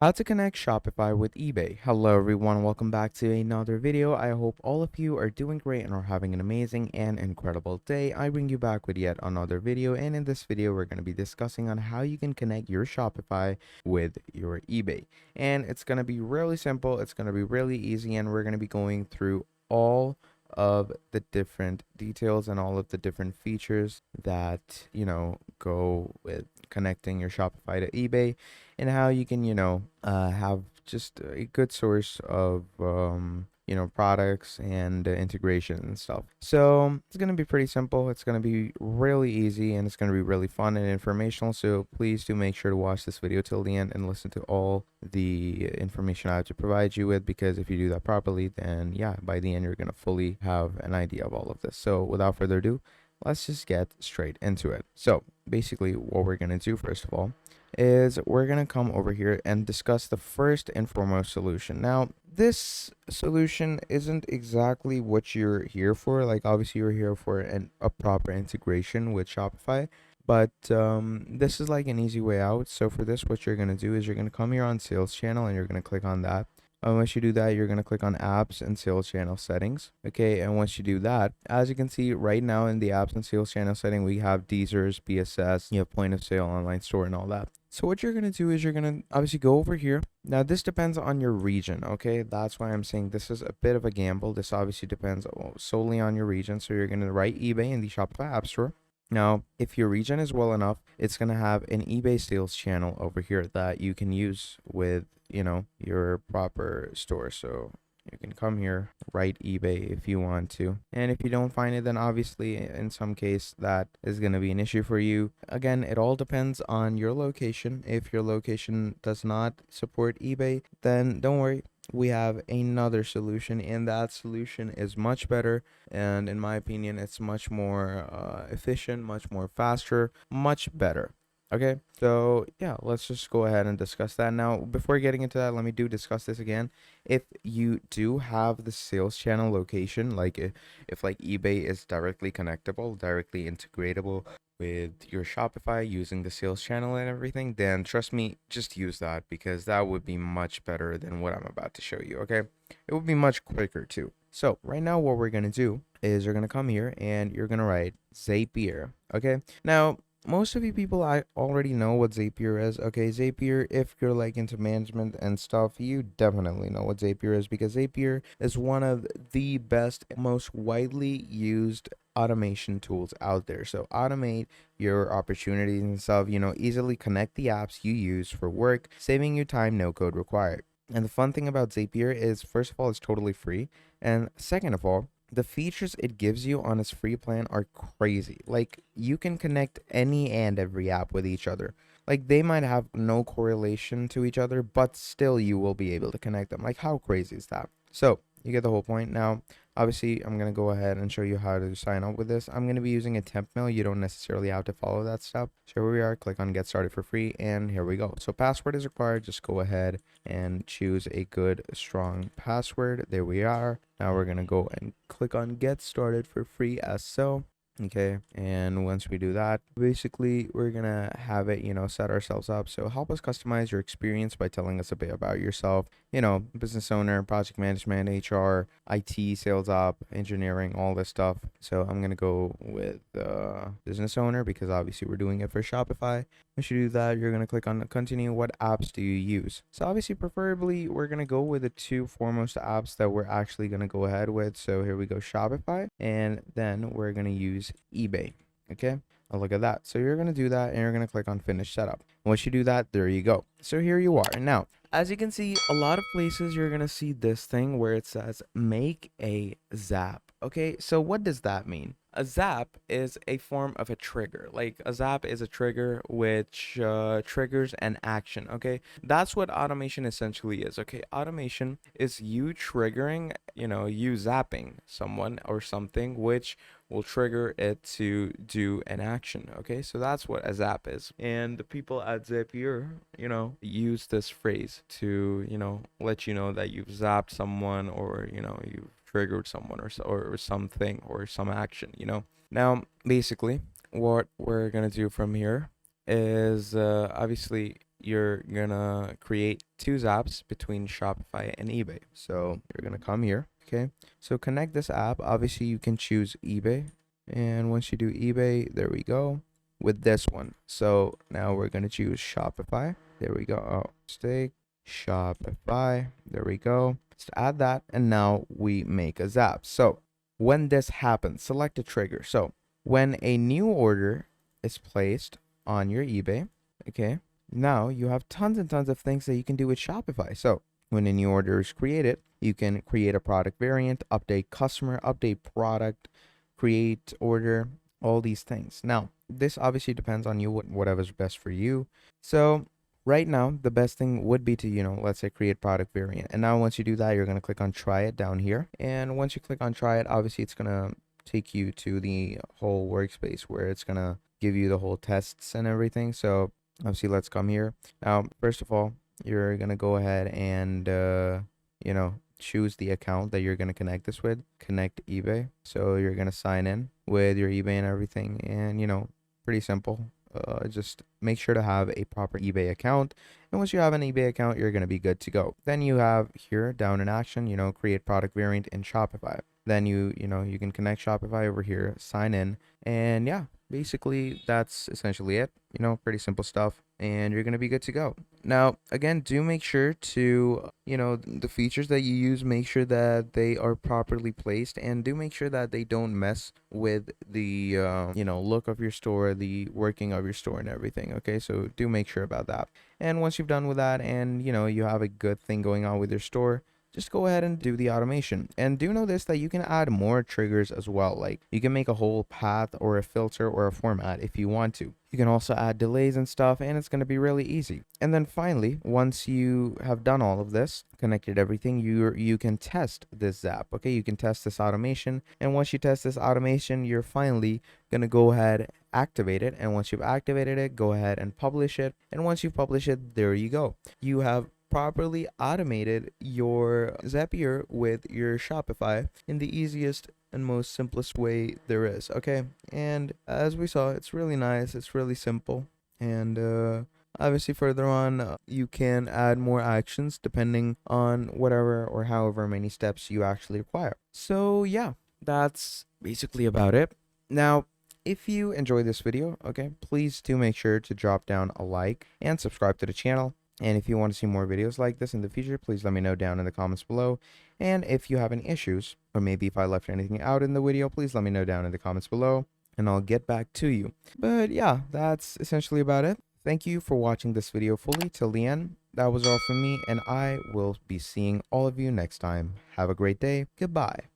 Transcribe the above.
How to connect Shopify with eBay. Hello everyone, welcome back to another video. I hope all of you are doing great and are having an amazing and incredible day. I bring you back with yet another video, and in this video we're going to be discussing on how you can connect your Shopify with your eBay. And it's going to be really simple, it's going to be really easy, and we're going to be going through all of the different details and all of the different features that go with connecting your Shopify to eBay, and how you can have just a good source of products and integration and stuff. So it's going to be pretty simple, it's going to be really easy, and it's going to be really fun and informational. So please do make sure to watch this video till the end and listen to all the information I have to provide you with, because if you do that properly, then yeah, by the end you're going to fully have an idea of all of this. So without further ado, let's just get straight into it. So basically what we're going to do first of all is we're going to come over here and discuss the first and foremost solution. Now, this solution isn't exactly what you're here for. Like, obviously, you're here for a proper integration with Shopify, but this is like an easy way out. So for this, what you're going to do is you're going to come here on sales channel and you're going to click on that. Once you do that, you're going to click on apps and sales channel settings. Okay. And once you do that, as you can see right now in the apps and sales channel setting, we have Deezers, BSS, you have point of sale, online store, and all that. So what you're going to do is you're going to obviously go over here. Now, this depends on your region. Okay. That's why I'm saying this is a bit of a gamble. This obviously depends solely on your region. So you're going to write eBay in the Shopify App Store. Now, if your region is well enough, it's going to have an eBay sales channel over here that you can use with, your proper store. So you can come here, write eBay if you want to. And if you don't find it, then obviously in some case that is going to be an issue for you. Again, it all depends on your location. If your location does not support eBay, then don't worry. We have another solution, and that solution is much better. And in my opinion, it's much more efficient, much more faster, much better. Okay, so yeah, let's just go ahead and discuss that. Now, before getting into that, let me discuss this again. If you do have the sales channel location, like if like eBay is directly connectable, directly integratable with your Shopify using the sales channel and everything, then trust me, just use that, because that would be much better than what I'm about to show you. Okay, it would be much quicker too. So right now what we're gonna do is you're gonna come here and you're gonna write Zapier. Okay, now most of you people I already know what Zapier is. Okay, Zapier, if you're like into management and stuff, you definitely know what Zapier is, because Zapier is one of the best, most widely used automation tools out there. So automate your opportunities and stuff, easily connect the apps you use for work, saving you time, no code required. And the fun thing about Zapier is, first of all, it's totally free. And second of all, the features it gives you on its free plan are crazy. Like, you can connect any and every app with each other. Like, they might have no correlation to each other, but still you will be able to connect them. Like, how crazy is that? So you get the whole point. Now, obviously, I'm going to go ahead and show you how to sign up with this. I'm going to be using a temp mail. You don't necessarily have to follow that step. So here we are. Click on get started for free, and here we go. So password is required. Just go ahead and choose a good, strong password. There we are. Now we're going to go and click on get started for free as so. Okay, and once we do that, basically we're gonna have it, set ourselves up. So help us customize your experience by telling us a bit about yourself. Business owner, project management, HR, IT, sales op, engineering, all this stuff. So I'm gonna go with business owner, because obviously we're doing it for Shopify. Once you do that, you're gonna click on continue. What apps do you use? So obviously, preferably, we're gonna go with the two foremost apps that we're actually gonna go ahead with. So here we go, Shopify, and then we're gonna use eBay. Okay, look at that. So you're gonna do that, and you're gonna click on finish setup. Once you do that, there you go. So here you are. Now, as you can see, a lot of places you're gonna see this thing where it says make a zap. Okay, so what does that mean? A zap is a form of a trigger. Like, a zap is a trigger which triggers an action. Okay, that's what automation essentially is. Okay, automation is you triggering, you zapping someone or something, which will trigger it to do an action. Okay, so that's what a zap is. And the people at Zapier, use this phrase to, let you know that you've zapped someone, or, you've triggered someone, or something, or some action. Now, basically, what we're going to do from here is obviously you're gonna create two zaps between Shopify and eBay. So you're gonna come here, okay? So connect this app. Obviously, you can choose eBay, and once you do eBay, there we go with this one. So now we're gonna choose Shopify. There we go. Oh, mistake. Shopify. There we go. Let's add that, and now we make a zap. So when this happens, select a trigger. So when a new order is placed on your eBay, okay, now you have tons and tons of things that you can do with Shopify. So when a new order is created, you can create a product variant, update customer, update product, create order, all these things. Now, this obviously depends on you, whatever's best for you. So right now, the best thing would be to, let's say create product variant. And now once you do that, you're going to click on try it down here. And once you click on try it, obviously it's going to take you to the whole workspace where it's going to give you the whole tests and everything. So obviously let's come here. Now, first of all, you're going to go ahead and, choose the account that you're going to connect this with. Connect eBay. So you're going to sign in with your eBay and everything. And, pretty simple. Just make sure to have a proper eBay account. And once you have an eBay account, you're going to be good to go. Then you have here down in action, create product variant in Shopify. Then you can connect Shopify over here, sign in, and yeah, basically that's essentially it. Pretty simple stuff, and you're going to be good to go. Now, again, do make sure to, the features that you use, make sure that they are properly placed, and do make sure that they don't mess with the, look of your store, the working of your store and everything. Okay, so do make sure about that. And once you've done with that and, you have a good thing going on with your store, just go ahead and do the automation. And do know this, that you can add more triggers as well. Like you can make a whole path or a filter or a format if you want to. You can also add delays and stuff, and it's going to be really easy. And then finally, once you have done all of this, connected everything, you can test this zap. Okay, you can test this automation. And once you test this automation, you're finally going to go ahead, activate it. And once you've activated it, go ahead and publish it. And once you publish it, there you go. You have properly automated your Zapier with your Shopify in the easiest and most simplest way there is. Okay, and as we saw, it's really nice, it's really simple, and obviously further on you can add more actions depending on whatever or however many steps you actually require. So yeah, that's basically about it. Now, if you enjoyed this video, okay, please do make sure to drop down a like and subscribe to the channel. And if you want to see more videos like this in the future, please let me know down in the comments below. And if you have any issues, or maybe if I left anything out in the video, please let me know down in the comments below, and I'll get back to you. But yeah, that's essentially about it. Thank you for watching this video fully till the end. That was all from me, and I will be seeing all of you next time. Have a great day. Goodbye.